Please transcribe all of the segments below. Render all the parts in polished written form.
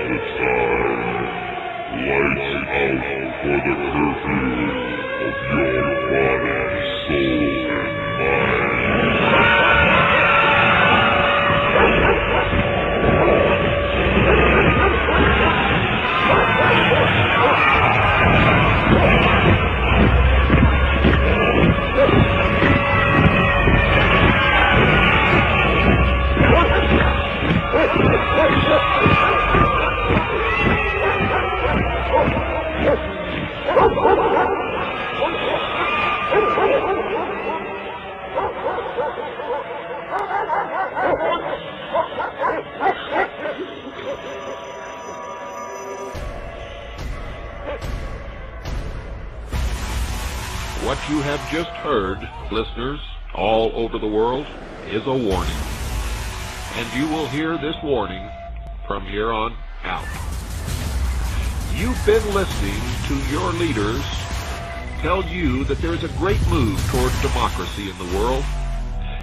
the time. Lights out for the curfew of your body, soul, and mind. What you have just heard, listeners all over the world, is a warning. And you will hear this warning from here on out. You've been listening to your leaders tell you that there is a great move towards democracy in the world.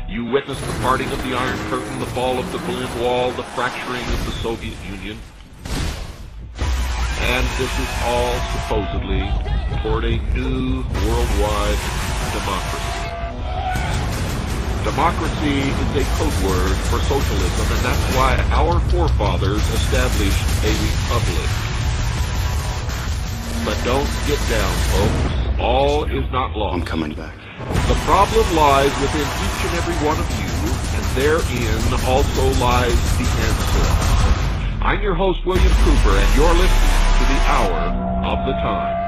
You witnessed the parting of the Iron Curtain, the fall of the Berlin Wall, the fracturing of the Soviet Union. And this is all supposedly toward a new worldwide democracy. Democracy is a code word for socialism, and that's why our forefathers established a republic. But don't get down, folks. All is not lost. I'm coming back. The problem lies within each and every one of you, and therein also lies the answer. I'm your host, William Cooper, and you're listening to the Hour of the Time.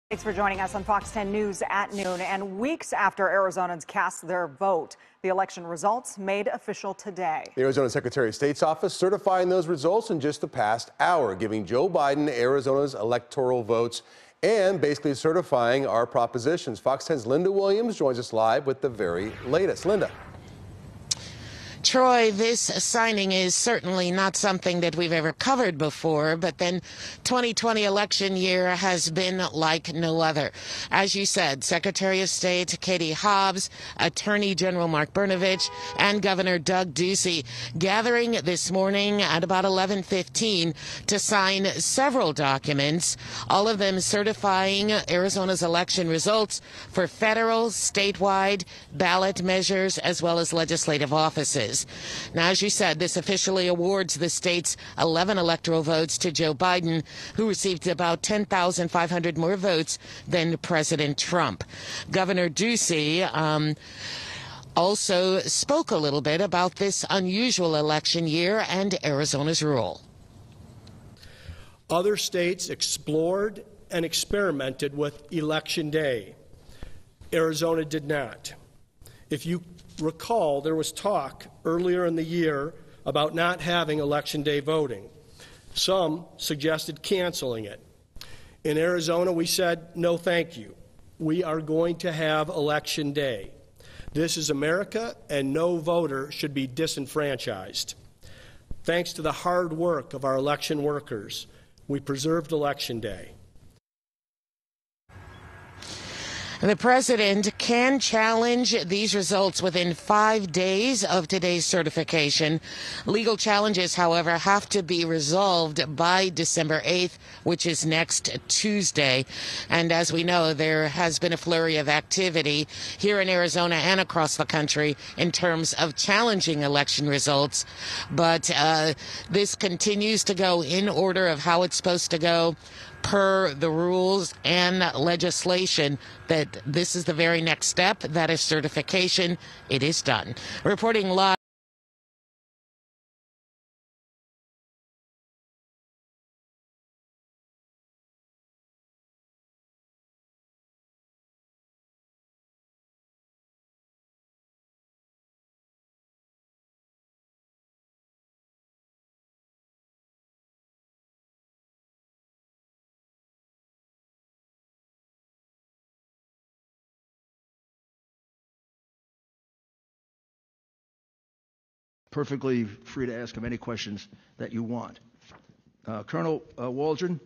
Thanks for joining us on Fox 10 News at noon. And weeks after Arizonans cast their vote, the election results made official today. The Arizona Secretary of State's office certifying those results in just the past hour, giving Joe Biden Arizona's electoral votes and basically certifying our propositions. Fox 10's Linda Williams joins us live with the very latest. Linda. Troy, this signing is certainly not something that we've ever covered before, but then 2020 election year has been like no other. As you said, Secretary of State Katie Hobbs, Attorney General Mark Brnovich, and Governor Doug Ducey gathering this morning at about 11:15 to sign several documents, all of them certifying Arizona's election results for federal, statewide ballot measures, as well as legislative offices. Now, as you said, this officially awards the state's 11 electoral votes to Joe Biden, who received about 10,500 more votes than President Trump. Governor Ducey also spoke a little bit about this unusual election year and Arizona's role. Other states explored and experimented with Election Day. Arizona did not. If you recall, there was talk earlier in the year about not having Election Day voting. Some suggested canceling it. In Arizona, we said, no thank you. We are going to have Election Day. This is America, and no voter should be disenfranchised. Thanks to the hard work of our election workers, we preserved Election Day. The president can challenge these results within 5 days of today's certification. Legal challenges, however, have to be resolved by December 8th, which is next Tuesday. And as we know, there has been a flurry of activity here in Arizona and across the country in terms of challenging election results. But this continues to go in order of how it's supposed to go, per the rules and legislation, that this is the very next step. That is certification. It is done. Reporting live. Perfectly free to ask him any questions that you want. Colonel Waldron,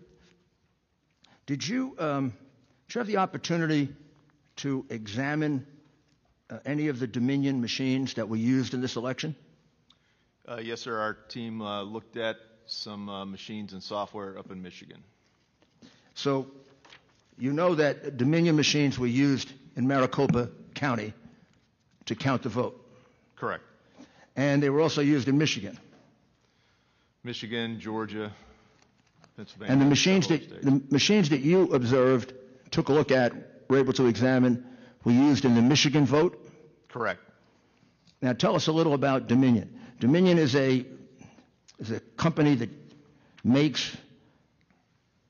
did you have the opportunity to examine any of the Dominion machines that were used in this election? Yes, sir. Our team looked at some machines and software up in Michigan. So you know that Dominion machines were used in Maricopa County to count the vote? Correct. And they were also used in Michigan. Michigan, Georgia, Pennsylvania. And the machines that you observed, took a look at, were able to examine, were used in the Michigan vote? Correct. Now tell us a little about Dominion. Dominion is a company that makes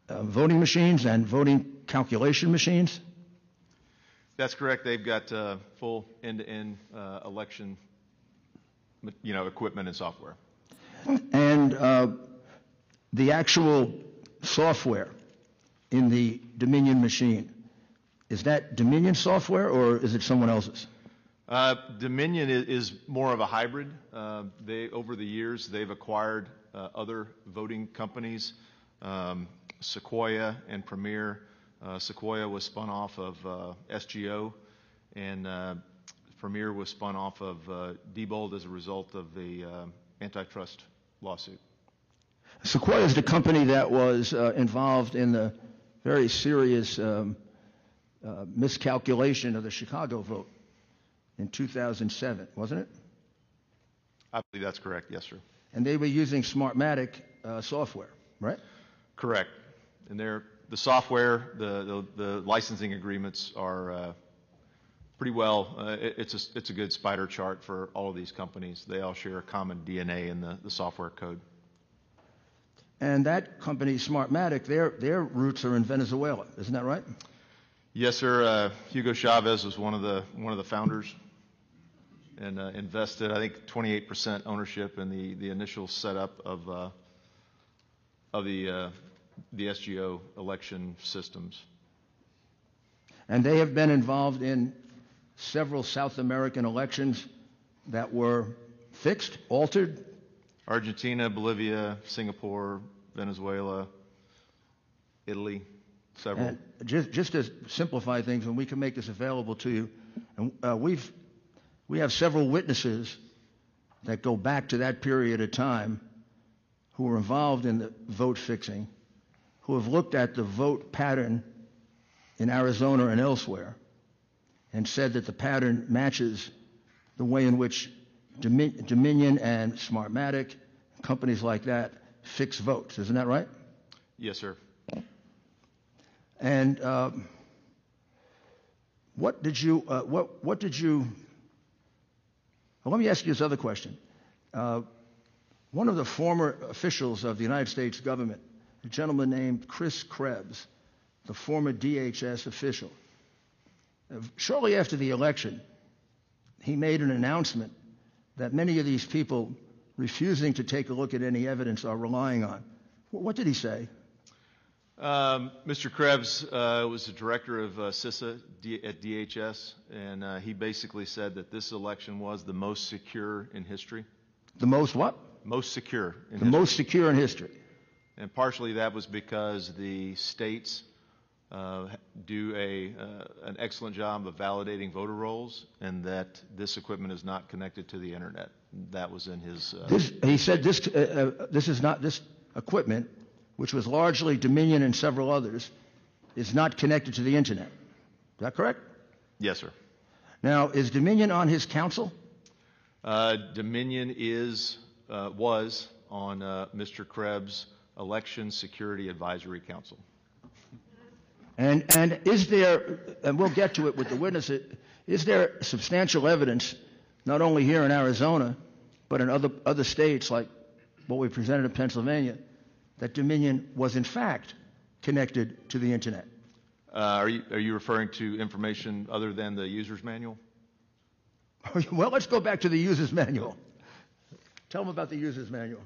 voting machines and voting calculation machines? That's correct. They've got full end-to-end election equipment and software. And the actual software in the Dominion machine, is that Dominion software or is it someone else's? Dominion is more of a hybrid. Over the years, they've acquired other voting companies, Sequoia and Premier. Sequoia was spun off of SGO, and Premier was spun off of Diebold as a result of the antitrust lawsuit. Sequoia is the company that was involved in the very serious miscalculation of the Chicago vote in 2007, wasn't it? I believe that's correct, yes, sir. And they were using Smartmatic software, right? Correct. And the software, the licensing agreements are pretty well. It's a good spider chart for all of these companies. They all share a common DNA in the software code. And that company, Smartmatic, their roots are in Venezuela, isn't that right? Yes, sir. Hugo Chavez was one of the founders, and invested, I think, 28% ownership in the initial setup of the SGO election systems. And they have been involved in several South American elections that were fixed, altered? Argentina, Bolivia, Singapore, Venezuela, Italy, several. And just to simplify things, and we can make this available to you, and we have several witnesses that go back to that period of time who were involved in the vote fixing, who have looked at the vote pattern in Arizona and elsewhere and said that the pattern matches the way in which Dominion and Smartmatic, companies like that, fix votes. Isn't that right? Yes, sir. And well, let me ask you this other question. One of the former officials of the United States government, a gentleman named Chris Krebs, the former DHS official, shortly after the election, he made an announcement that many of these people refusing to take a look at any evidence are relying on. What did he say? Mr. Krebs was the director of CISA at DHS, and he basically said that this election was the most secure in history. The most what? Most secure in history. The most secure in history. And partially that was because the states do an excellent job of validating voter rolls, and that this equipment is not connected to the internet. That was in his. He said this equipment, which was largely Dominion and several others, is not connected to the internet. Is that correct? Yes, sir. Now, is Dominion on his council? Dominion was on Mr. Krebs' Election Security Advisory Council. And is there, and we'll get to it with the witnesses, is there substantial evidence, not only here in Arizona, but in other states like what we presented in Pennsylvania, that Dominion was in fact connected to the internet? Are you referring to information other than the user's manual? Well, let's go back to the user's manual. Tell them about the user's manual.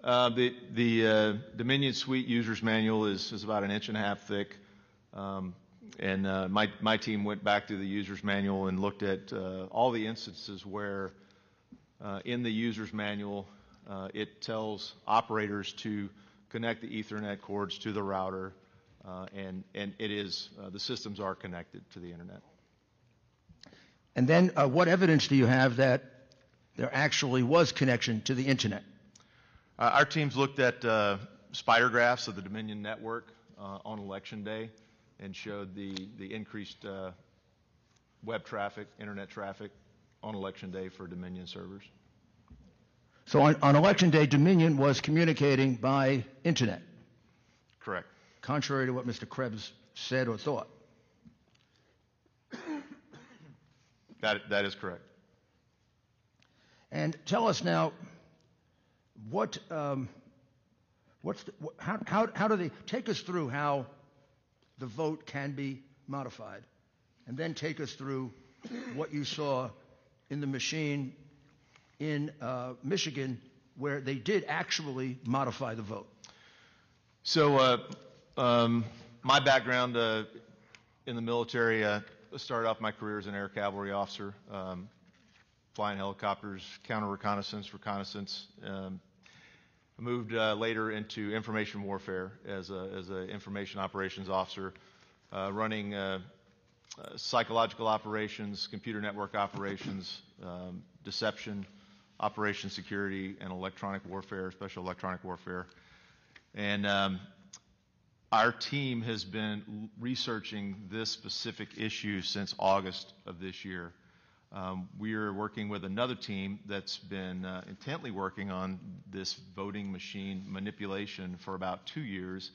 The Dominion Suite user's manual is about 1.5 inches thick. And my team went back to the user's manual and looked at all the instances where in the user's manual it tells operators to connect the Ethernet cords to the router, and it is the systems are connected to the internet. And then what evidence do you have that there actually was connection to the internet? Our teams looked at spider graphs of the Dominion network on Election Day, and showed the increased web traffic, internet traffic on Election Day for Dominion servers. So on Election Day, Dominion was communicating by internet? Correct. Contrary to what Mr. Krebs said or thought? That is correct. And tell us now, how do they take us through how the vote can be modified, and then take us through what you saw in the machine in Michigan, where they did actually modify the vote. So my background in the military, started off my career as an air cavalry officer, flying helicopters, counter reconnaissance. I moved later into information warfare as an information operations officer, running psychological operations, computer network operations, deception, operation security, and electronic warfare, special electronic warfare. And our team has been researching this specific issue since August of this year. We are working with another team that's been intently working on this voting machine manipulation for about 2 years,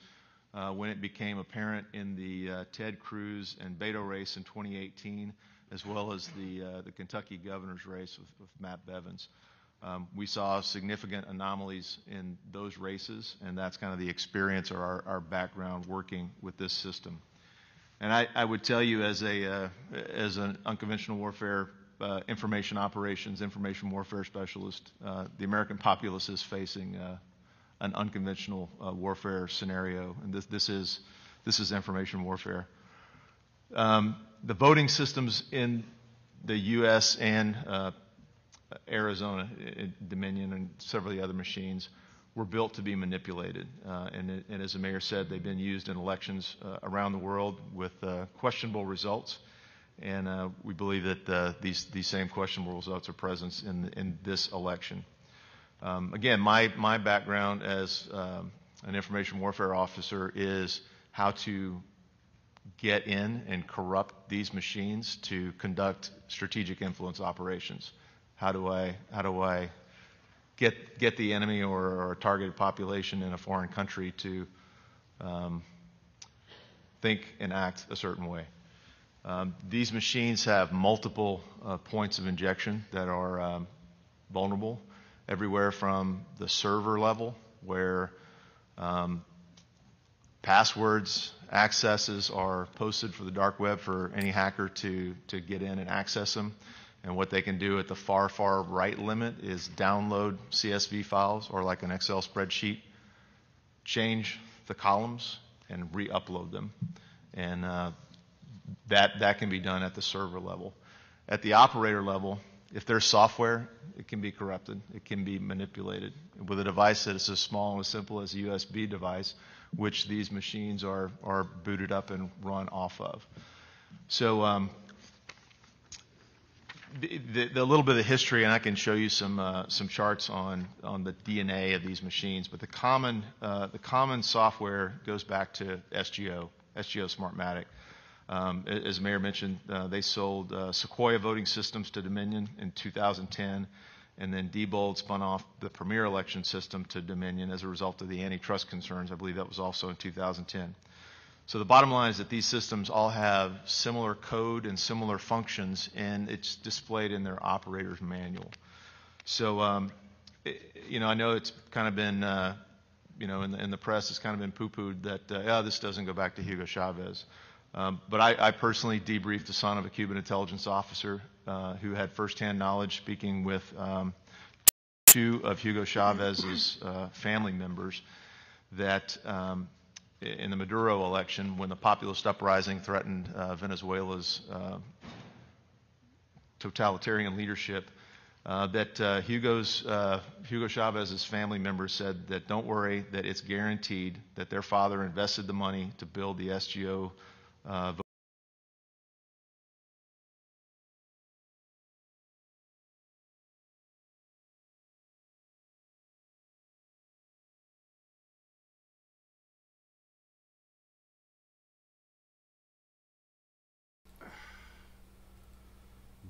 when it became apparent in the Ted Cruz and Beto race in 2018, as well as the Kentucky governor's race with Matt Bevins. We saw significant anomalies in those races, and that's kind of the experience or our background working with this system. And I would tell you, as an unconventional warfare information operations, information warfare specialist, the American populace is facing an unconventional warfare scenario, and this is information warfare. The voting systems in the U.S. and Arizona, Dominion, and several of the other machines were built to be manipulated. And as the mayor said, they've been used in elections around the world with questionable results. And we believe that these same questionable results are present in this election. Again, my background as an information warfare officer is how to get in and corrupt these machines to conduct strategic influence operations. How do I get the enemy or a targeted population in a foreign country to think and act a certain way? These machines have multiple points of injection that are vulnerable, everywhere from the server level, where passwords, accesses are posted for the dark web for any hacker to get in and access them. And what they can do at the far right limit is download CSV files or like an Excel spreadsheet, change the columns, and re-upload them. And that can be done at the server level. At the operator level, if there's software, it can be corrupted. It can be manipulated with a device that is as small and as simple as a USB device, which these machines are booted up and run off of. So the little bit of history, and I can show you some charts on the DNA of these machines, but the common software goes back to SGO Smartmatic. As the mayor mentioned, they sold Sequoia voting systems to Dominion in 2010, and then Diebold spun off the Premier election system to Dominion as a result of the antitrust concerns. I believe that was also in 2010. So the bottom line is that these systems all have similar code and similar functions, and it's displayed in their operator's manual. So, I know it's kind of been, in the press, it's kind of been poo-pooed that, this doesn't go back to Hugo Chavez. But I personally debriefed the son of a Cuban intelligence officer who had firsthand knowledge, speaking with two of Hugo Chavez's family members, that in the Maduro election, when the populist uprising threatened Venezuela's totalitarian leadership, that Hugo Chavez's family members said that don't worry, that it's guaranteed that their father invested the money to build the SGO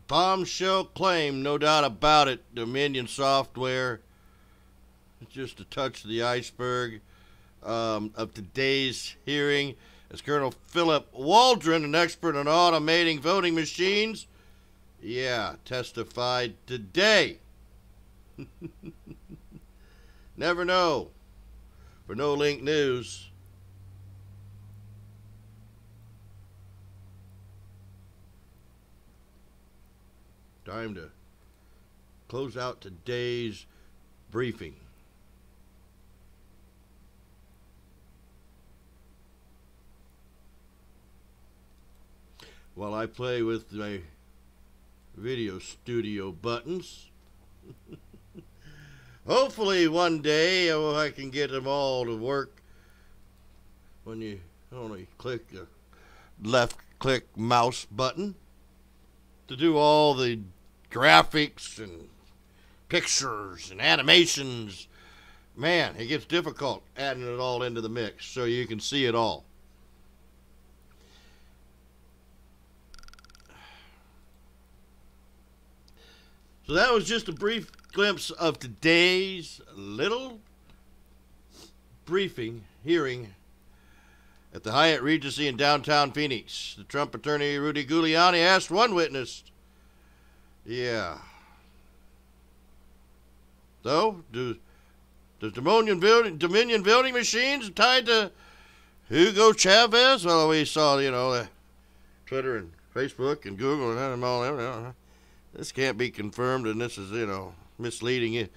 bombshell claim, no doubt about it. Dominion software, just a touch of the iceberg of today's hearing, as Colonel Philip Waldron, an expert on automating voting machines, testified today. Never know. For No Link News, time to close out today's briefing. While I play with my video studio buttons, hopefully one day I can get them all to work. When you only click the left click mouse button to do all the graphics and pictures and animations. Man, it gets difficult adding it all into the mix so you can see it all. So that was just a brief glimpse of today's little briefing hearing at the Hyatt Regency in downtown Phoenix. The Trump attorney Rudy Giuliani asked one witness, so, does Dominion voting machines tied to Hugo Chavez? Well, we saw, Twitter and Facebook and Google and all that. This can't be confirmed, and this is, misleading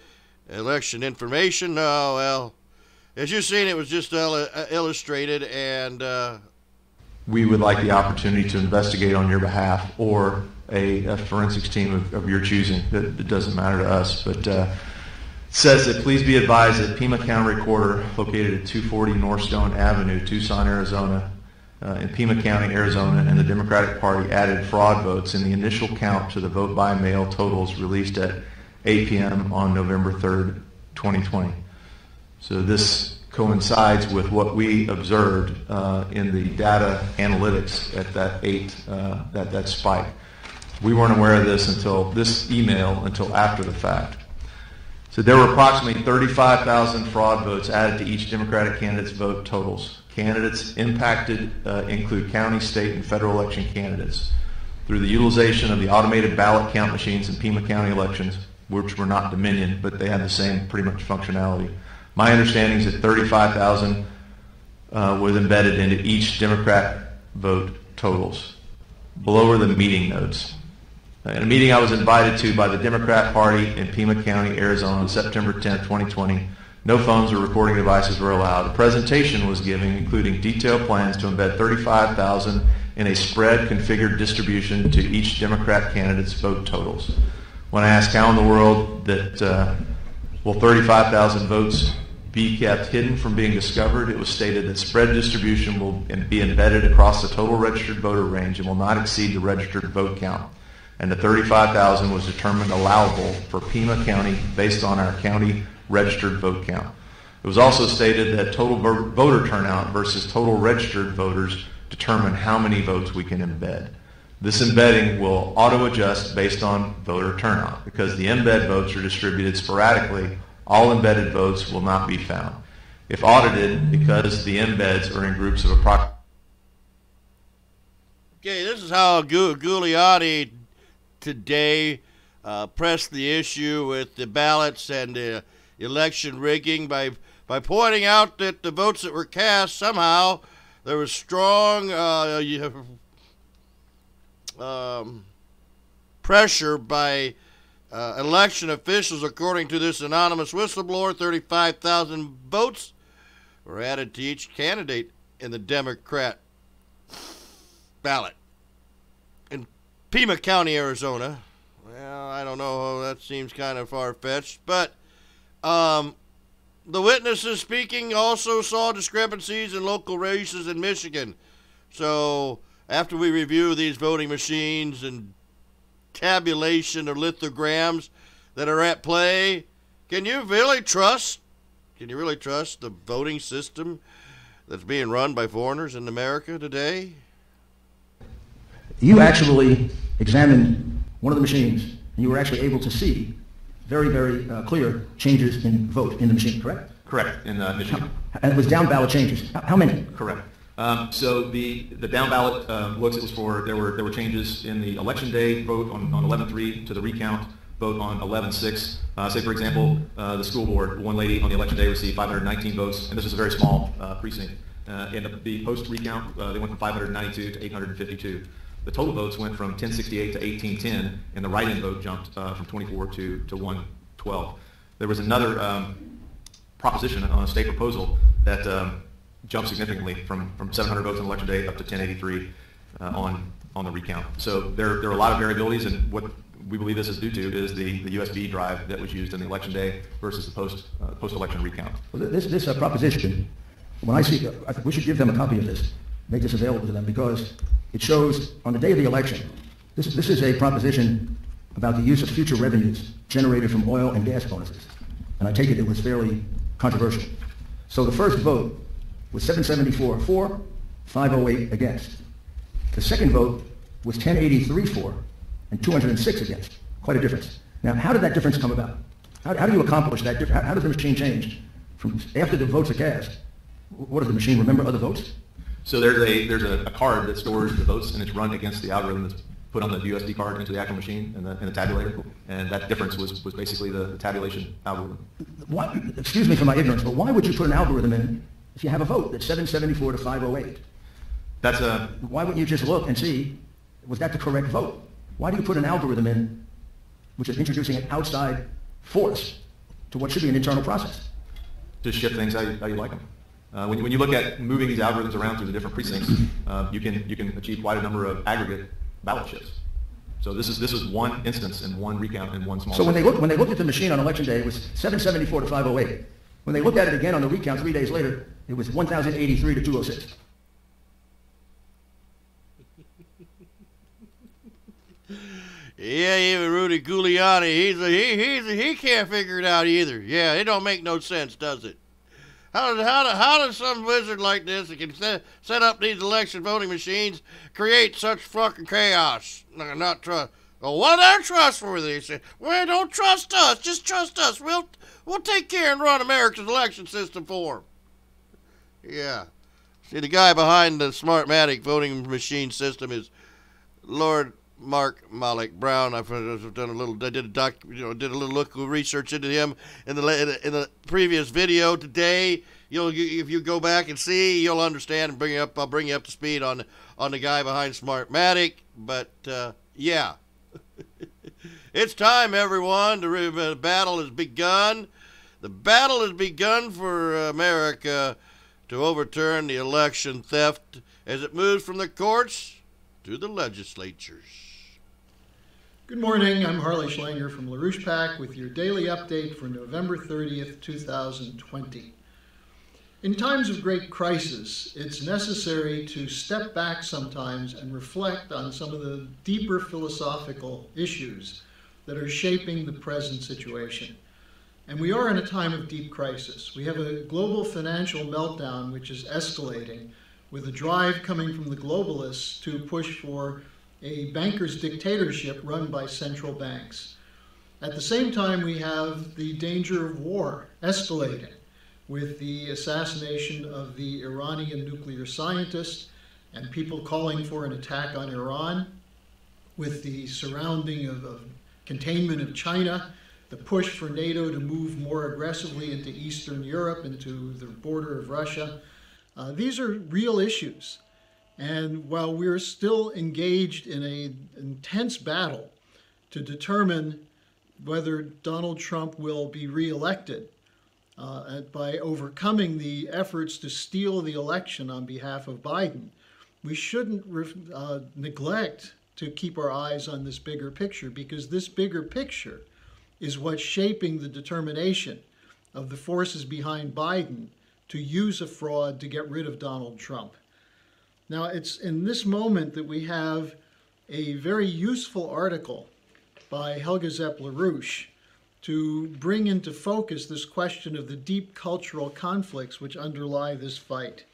election information. No, well, as you've seen, it was just illustrated, and we would like the opportunity to investigate on your behalf or a forensics team of your choosing. It doesn't matter to us, but says that please be advised that Pima County Recorder, located at 240 North Stone Avenue, Tucson, Arizona, in Pima County, Arizona, and the Democratic Party added fraud votes in the initial count to the vote by mail totals released at 8 p.m. on November 3rd, 2020. So this coincides with what we observed in the data analytics at that spike. We weren't aware of this until this email until after the fact. So there were approximately 35,000 fraud votes added to each Democratic candidate's vote totals. Candidates impacted include county, state, and federal election candidates. Through the utilization of the automated ballot count machines in Pima County elections, which were not Dominion, but they had the same pretty much functionality. My understanding is that 35,000 was embedded into each Democrat vote totals. Below are the meeting notes. In a meeting I was invited to by the Democrat Party in Pima County, Arizona on September 10, 2020, no phones or recording devices were allowed. A presentation was given including detailed plans to embed 35,000 in a spread configured distribution to each Democrat candidate's vote totals. When I asked how in the world that will 35,000 votes be kept hidden from being discovered, it was stated that spread distribution will be embedded across the total registered voter range and will not exceed the registered vote count. And the 35,000 was determined allowable for Pima County based on our county registered vote count. It was also stated that total voter turnout versus total registered voters determine how many votes we can embed. This embedding will auto-adjust based on voter turnout. Because the embed votes are distributed sporadically, all embedded votes will not be found. If audited, because the embeds are in groups of approximately... Okay, this is how Giuliani today pressed the issue with the ballots and the election rigging by pointing out that the votes that were cast, somehow there was strong pressure by election officials. According to this anonymous whistleblower, 35,000 votes were added to each candidate in the Democrat ballot. In Pima County, Arizona, well, I don't know, that seems kind of far-fetched, but the witnesses speaking also saw discrepancies in local races in Michigan. So after we review these voting machines and tabulation of lithograms that are at play, can you really trust the voting system that's being run by foreigners in America today? You actually examined one of the machines, and you were actually able to see very, very clear changes in vote in the machine, correct? Correct, in Michigan. And it was down ballot changes. How many? Correct. So the down ballot looks, it was for, there were changes in the election day vote on 11-3 to the recount vote on 11-6. Say, for example, the school board, one lady on the election day received 519 votes, and this is a very small precinct. In the post-recount, they went from 592 to 852. The total votes went from 1068 to 1810, and the write-in vote jumped from 24 to 112. There was another proposition on a state proposal that jumped significantly from 700 votes on election day up to 1083 on the recount. So there are a lot of variabilities, and what we believe this is due to is the USB drive that was used in the election day versus the post-election recount. Well, this proposition, when I see, we should give them a copy of this, make this available to them, because it shows on the day of the election, this is a proposition about the use of future revenues generated from oil and gas bonuses. And I take it was fairly controversial. So the first vote was 774 for, 508 against. The second vote was 1083 for and 206 against. Quite a difference. Now, how did that difference come about? How do you accomplish that? How does the machine change from after the votes are cast? What does the machine remember other votes? So there's a card that stores the votes, and it's run against the algorithm that's put on the USB card into the actual machine and the tabulator, and that difference was basically the tabulation algorithm. Excuse me for my ignorance, but why would you put an algorithm in if you have a vote that's 774 to 508? Why wouldn't you just look and see, was that the correct vote? Why do you put an algorithm in which is introducing an outside force to what should be an internal process? Just shift things how you like them. When you look at moving these algorithms around through the different precincts, you can achieve quite a number of aggregate ballot shifts. So this is one instance and one recount and one small. So when they looked at the machine on election day, it was 774 to 508. When they looked at it again on the recount 3 days later, it was 1,083 to 206. Yeah, even Rudy Giuliani, he can't figure it out either. Yeah, it don't make no sense, does it? How does some wizard like this that can set up these election voting machines create such fucking chaos? Not trust. Well, what are trustworthy? They say, well, don't trust us. Just trust us. We'll take care and run America's election system for them. Yeah. See, the guy behind the Smartmatic voting machine system is Lord Mark Brown. I've done a little. I did a little look of research into him in the previous video today. If you go back and see, you'll understand and I'll bring you up to speed on the guy behind Smartmatic. But yeah, it's time, everyone. The battle has begun. The battle has begun for America to overturn the election theft as it moves from the courts to the legislatures. Good morning, I'm Harley Schlanger from LaRouche PAC with your daily update for November 30th, 2020. In times of great crisis, it's necessary to step back sometimes and reflect on some of the deeper philosophical issues that are shaping the present situation. And we are in a time of deep crisis. We have a global financial meltdown which is escalating, with a drive coming from the globalists to push for a banker's dictatorship run by central banks. At the same time, we have the danger of war escalating with the assassination of the Iranian nuclear scientist and people calling for an attack on Iran, with the surrounding of containment of China, the push for NATO to move more aggressively into Eastern Europe, into the border of Russia. These are real issues. And while we're still engaged in an intense battle to determine whether Donald Trump will be reelected by overcoming the efforts to steal the election on behalf of Biden, we shouldn't neglect to keep our eyes on this bigger picture, because this bigger picture is what's shaping the determination of the forces behind Biden to use a fraud to get rid of Donald Trump. Now, it's in this moment that we have a very useful article by Helga Zepp-LaRouche to bring into focus this question of the deep cultural conflicts which underlie this fight.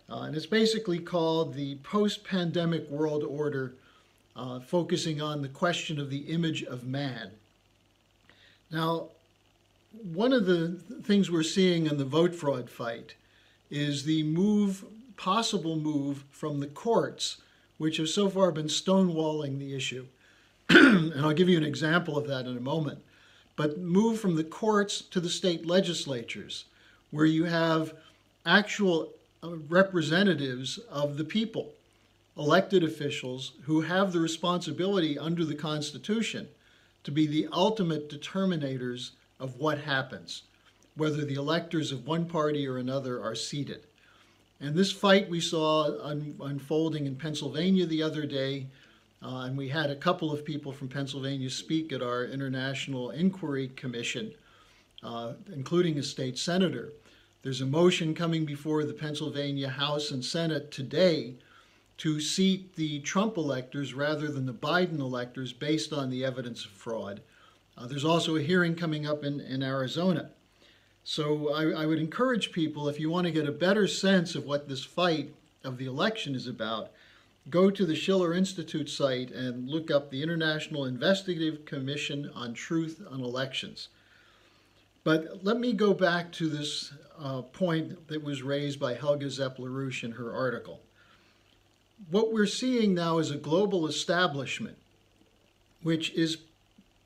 And it's basically called the Post-Pandemic World Order, focusing on the question of the image of man. Now, one of the things we're seeing in the vote fraud fight is the possible move from the courts, which have so far been stonewalling the issue. And I'll give you an example of that in a moment. But move from the courts to the state legislatures, where you have actual representatives of the people, elected officials who have the responsibility under the Constitution to be the ultimate determinators of what happens, whether the electors of one party or another are seated. And this fight we saw unfolding in Pennsylvania the other day, and we had a couple of people from Pennsylvania speak at our International Inquiry Commission, including a state senator. There's a motion coming before the Pennsylvania House and Senate today to seat the Trump electors rather than the Biden electors based on the evidence of fraud. There's also a hearing coming up in Arizona. So I would encourage people, if you want to get a better sense of what this fight of the election is about, go to the Schiller Institute site and look up the International Investigative Commission on Truth on Elections. But let me go back to this point that was raised by Helga Zepp-LaRouche in her article. What we're seeing now is a global establishment which is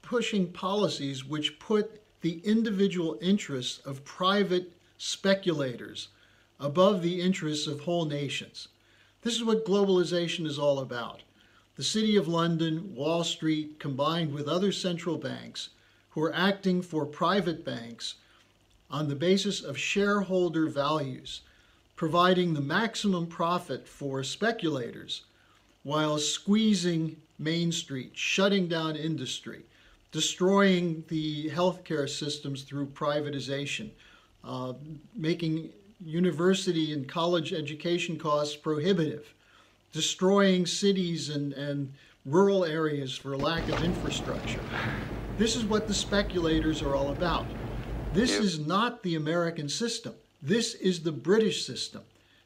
pushing policies which put the individual interests of private speculators above the interests of whole nations. This is what globalization is all about. The City of London, Wall Street, combined with other central banks who are acting for private banks on the basis of shareholder values, providing the maximum profit for speculators while squeezing Main Street, shutting down industry, destroying the healthcare systems through privatization, making university and college education costs prohibitive, destroying cities and rural areas for lack of infrastructure. This is what the speculators are all about. This is not the American system. This is the British system.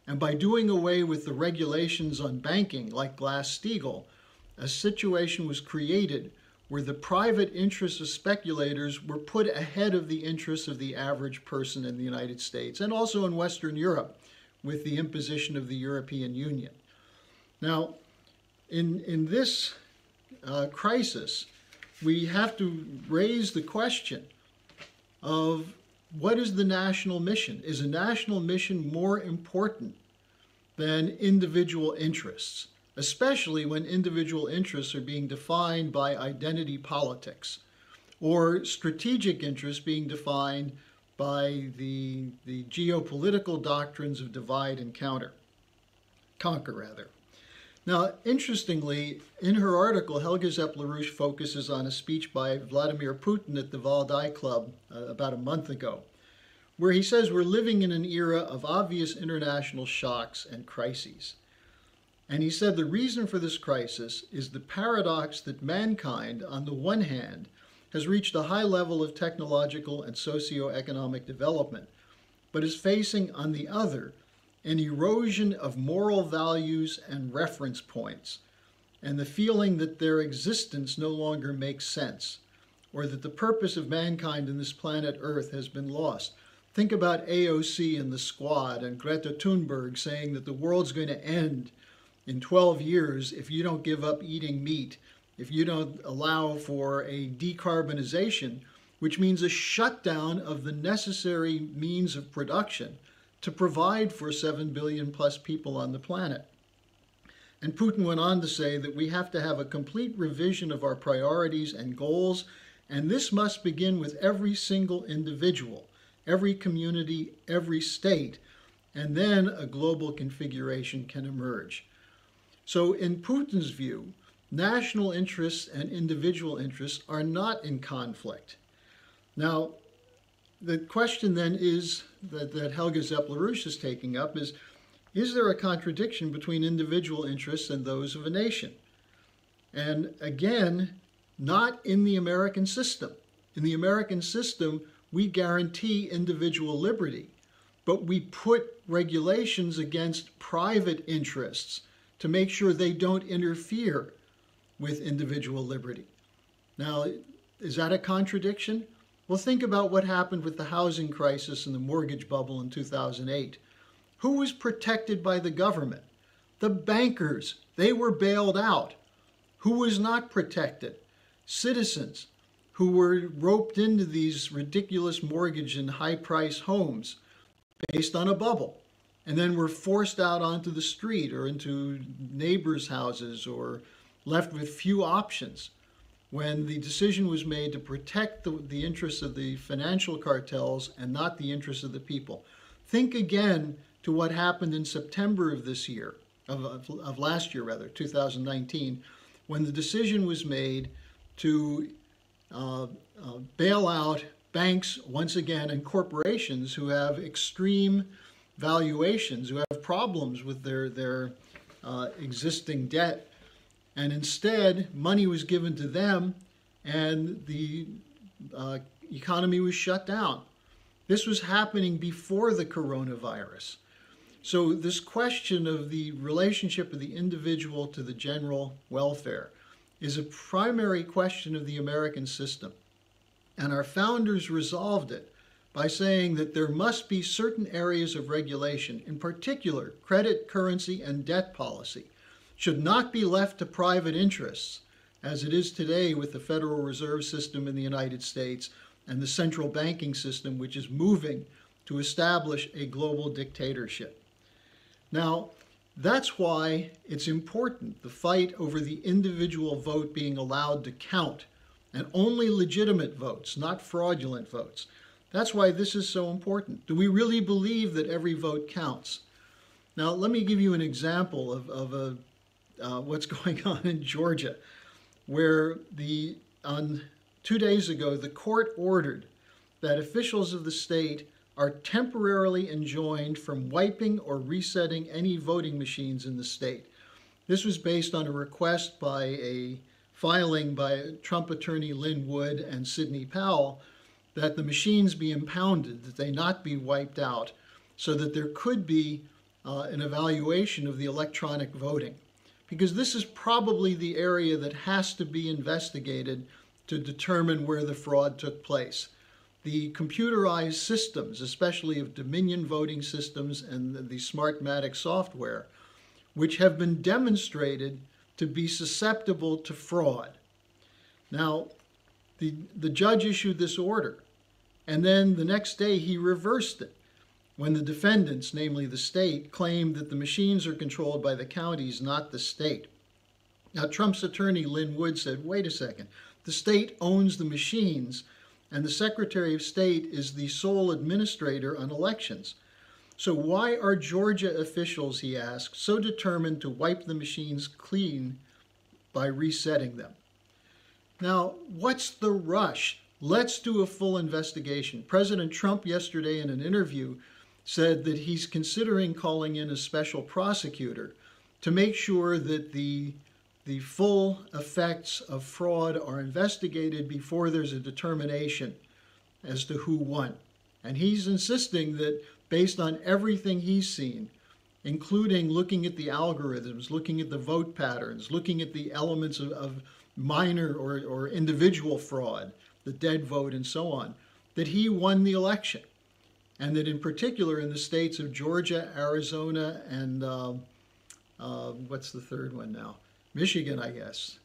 And by doing away with the regulations on banking, like Glass-Steagall, a situation was created where the private interests of speculators were put ahead of the interests of the average person in the United States and also in Western Europe with the imposition of the European Union. Now, in this crisis, we have to raise the question of what is the national mission? Is a national mission more important than individual interests, especially when individual interests are being defined by identity politics or strategic interests being defined by the geopolitical doctrines of divide and conquer. Now, interestingly, in her article, Helga Zepp-LaRouche focuses on a speech by Vladimir Putin at the Valdai Club about a month ago, where he says we're living in an era of obvious international shocks and crises. And he said the reason for this crisis is the paradox that mankind, on the one hand, has reached a high level of technological and socioeconomic development, but is facing, on the other, an erosion of moral values and reference points, and the feeling that their existence no longer makes sense, or that the purpose of mankind in this planet Earth has been lost. Think about AOC and the Squad and Greta Thunberg saying that the world's going to end in 12 years if you don't give up eating meat, if you don't allow for a decarbonization, which means a shutdown of the necessary means of production to provide for 7 billion plus people on the planet. And Putin went on to say that we have to have a complete revision of our priorities and goals, and this must begin with every single individual, every community, every state, and then a global configuration can emerge. So in Putin's view, national interests and individual interests are not in conflict. Now, the question then is that Helga Zepp-LaRouche is taking up is there a contradiction between individual interests and those of a nation? And again, not in the American system. In the American system, we guarantee individual liberty, but we put regulations against private interests to make sure they don't interfere with individual liberty. Now, is that a contradiction? Well, think about what happened with the housing crisis and the mortgage bubble in 2008. Who was protected by the government? The bankers. They were bailed out. Who was not protected? Citizens who were roped into these ridiculous mortgage and high-price homes based on a bubble, and then were forced out onto the street or into neighbors' houses or left with few options when the decision was made to protect the interests of the financial cartels and not the interests of the people. Think again to what happened in September of this year, of last year rather, 2019, when the decision was made to bail out banks once again and corporations who have extreme valuations, who have problems with their existing debt. And instead, money was given to them and the economy was shut down. This was happening before the coronavirus. So this question of the relationship of the individual to the general welfare is a primary question of the American system. And our founders resolved it by saying that there must be certain areas of regulation, in particular credit, currency, and debt policy, should not be left to private interests, as it is today with the Federal Reserve System in the United States and the central banking system, which is moving to establish a global dictatorship. Now, that's why it's important, the fight over the individual vote being allowed to count, and only legitimate votes, not fraudulent votes. That's why this is so important. Do we really believe that every vote counts? Now, let me give you an example of a what's going on in Georgia, where on 2 days ago, the court ordered that officials of the state are temporarily enjoined from wiping or resetting any voting machines in the state. This was based on a request by a filing by Trump attorney Lynn Wood and Sidney Powell that the machines be impounded, that they not be wiped out, so that there could be an evaluation of the electronic voting. Because this is probably the area that has to be investigated to determine where the fraud took place. The computerized systems, especially of Dominion voting systems and the Smartmatic software, which have been demonstrated to be susceptible to fraud. Now, the judge issued this order, and then the next day he reversed it when the defendants, namely the state, claimed that the machines are controlled by the counties, not the state. Now, Trump's attorney, Lynn Wood, said, wait a second, the state owns the machines, and the Secretary of State is the sole administrator on elections. So why are Georgia officials, he asked, so determined to wipe the machines clean by resetting them? Now, what's the rush? Let's do a full investigation. President Trump yesterday in an interview said that he's considering calling in a special prosecutor to make sure that the full effects of fraud are investigated before there's a determination as to who won. And he's insisting that based on everything he's seen, including looking at the algorithms, looking at the vote patterns, looking at the elements of minor or individual fraud, the dead vote and so on, that he won the election. And that in particular in the states of Georgia, Arizona, and what's the third one now? Michigan, I guess,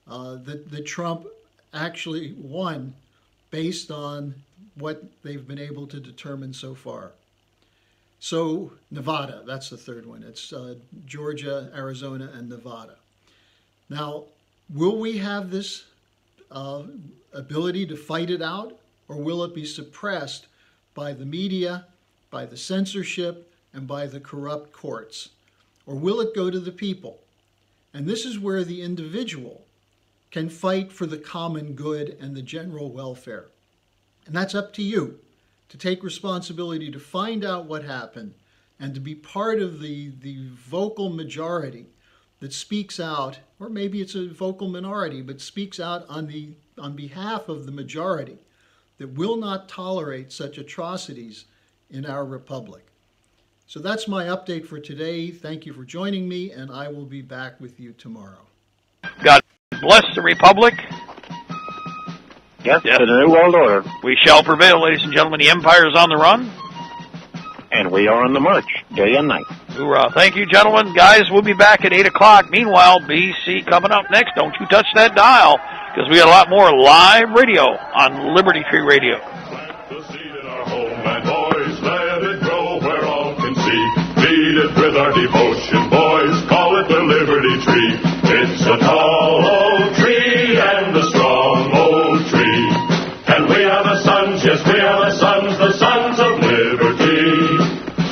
that Trump actually won based on what they've been able to determine so far. So Nevada, that's the third one. It's Georgia, Arizona, and Nevada. Now, will we have this ability to fight it out, or will it be suppressed by the media, by the censorship, and by the corrupt courts? Or will it go to the people? And this is where the individual can fight for the common good and the general welfare. And that's up to you to take responsibility to find out what happened and to be part of the vocal majority that speaks out, or maybe it's a vocal minority, but speaks out on behalf of the majority that will not tolerate such atrocities in our republic. So that's my update for today. Thank you for joining me, and I will be back with you tomorrow. God bless the republic. Yes, to the New World Order. We shall prevail, ladies and gentlemen. The empire is on the run. And we are on the march, day and night. Hoorah. Thank you, gentlemen. Guys, we'll be back at 8 o'clock. Meanwhile, BC coming up next. Don't you touch that dial, because we got a lot more live radio on Liberty Tree Radio. Plant the seed in our homeland, boys. Let it grow where all can see. Feed it with our devotion, boys. Call it the Liberty Tree. It's a tall old tree and a strong old tree. And we are the sons, yes, we are the sons of liberty.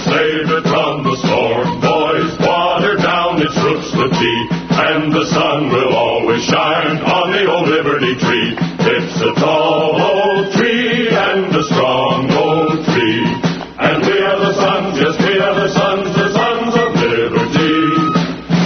Save it from the storm, boys. Water down its roots with tea. And the sun will always shine on the old Liberty Tree. It's a tall old tree and a strong old tree. And we are the sons, yes, we are the sons of liberty.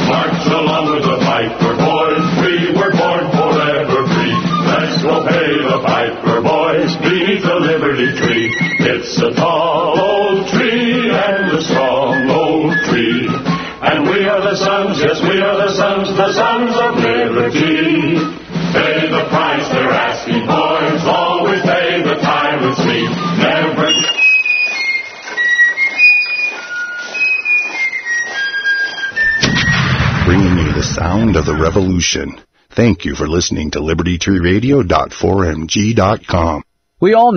March along with the piper, boys. We were born forever free. Let's go pay the piper, boys, beneath the Liberty Tree. It's a tall old tree and a strong old tree. And we are the sons, yes, we are the sons of liberty. Pay the price they're asking, boys. Always pay the tyrant's fee. Never. Bringing you the sound of the revolution. Thank you for listening to LibertyTreeRadio.4mg.com. We all